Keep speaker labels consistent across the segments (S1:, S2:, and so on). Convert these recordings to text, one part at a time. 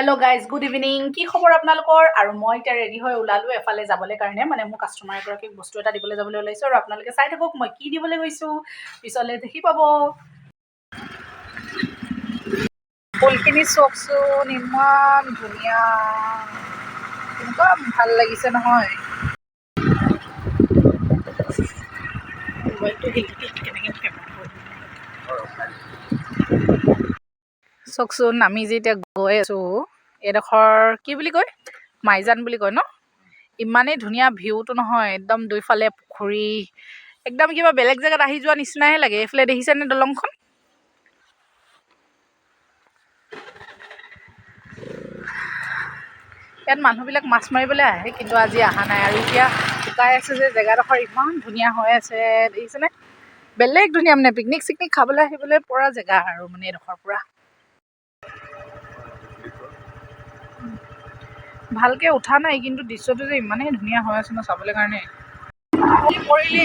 S1: hello guys good evening কি খবৰ আপোনালোকৰ আৰু মই এতিয়া ৰেডি হৈ ওলালো এফালে যাবলৈ কাৰণে মানে মোৰ কাস্টমাৰ এগৰাকীক বস্তু এটা দিবলৈ যাবলৈ ওলাইছো আৰু আপোনালোকে চাই থাকক মই কি দিবলৈ গৈছো পিছলে দেখি পাব ফুলখিনি চকচোন ইমান ধুনীয়া কেনেকুৱা ভাল লাগিছে নহয় মোবাইলটো কেনেকৈ চকচোন আমি যে এতিয়া গৈ আছো এডোখৰ কি বুলি কয় মাইজান বুলি কয় ন ইমানেই ধুনীয়া ভিউটো নহয় একদম দুইফালে পুখুৰী একদম কিবা বেলেগ জেগাত আহি যোৱা নিচিনাহে লাগে এইফালে দেখিছেনে দলংখন ইয়াত মানুহবিলাক মাছ মাৰিবলৈ আহে কিন্তু আজি অহা নাই আৰু এতিয়া শুকাই আছে যে জেগাডোখৰ ইমান ধুনীয়া হৈ আছে দেখিছেনে বেলেগ ধুনীয়া মানে পিকনিক চিকনিক খাবলৈ আহিবলৈ পৰা জেগা আৰু মানে এডোখৰ পৰা ভালকে উঠা নাই কিন্তু দৃশ্যটো যে ইমানেই ধুনীয়া হৈ আছে ন চাবলৈ কাৰণে পৰিলি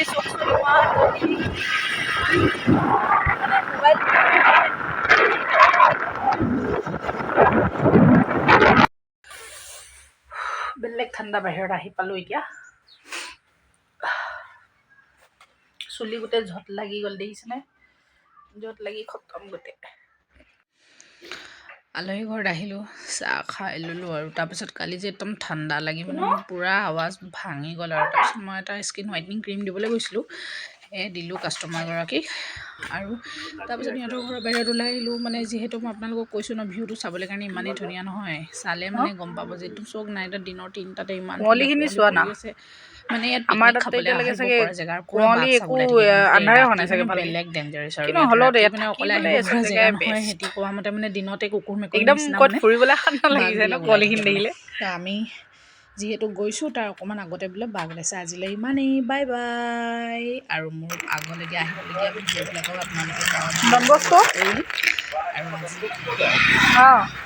S1: বেলেগ ঠাণ্ডা বাহিৰত আহি পালো এতিয়া চুলি গোটেই ঝট লাগি গ'ল দেখিছেনে ঝট লাগি খতম গোটেই আলহী ঘৰত আহিলোঁ চাহ খাই ল'লোঁ আৰু তাৰপিছত কালি যে একদম ঠাণ্ডা লাগি মানে পূৰা আৱাজ ভাঙি গ'ল আৰু তাৰপিছত মই এটা স্কিন হোৱাইটনিং ক্ৰীম দিবলৈ গৈছিলোঁ দিলোঁ কাষ্টমাৰগৰাকীক আৰু তাৰপিছত সিহঁতৰ ঘৰৰ বাহিৰত ওলাই আহিলোঁ মানে যিহেতু মই আপোনালোকক কৈছোঁ ন ভিউটো চাবলৈ কাৰণে ইমানেই ধুনীয়া নহয় চালে মানে গম পাব যে এইটো চক নাই এটা দিনৰ 3টাতে ইমান কুঁৱলীখিনি চোৱা না মানে ইয়াত আমাৰ তাত খাবলৈ চাগে জেগাৰ কুঁৱলী একো আন্ধাৰে হোৱা নাই চাগে বেলেগ ডেঞ্জাৰাছ আৰু হ'লেও মানে অকলে আহিব পৰা জেগা নহয় সিহঁতি কোৱা মতে মানে দিনতে কুকুৰ মেকুৰী একদম ক'ত ফুৰিবলৈ শান্ত লাগিছে ন কুঁৱলীখিনি দেখিলে আমি যিহেতু গৈছোঁ তাৰ অকণমান আগতে বোলে বাঘ ওলাইছে আজিলৈ ইমানেই বাই বাই আৰু মোৰ আগলৈকে আহিবলগীয়া ভিডিঅ'বিলাকক আপোনালোকে আৰু আজি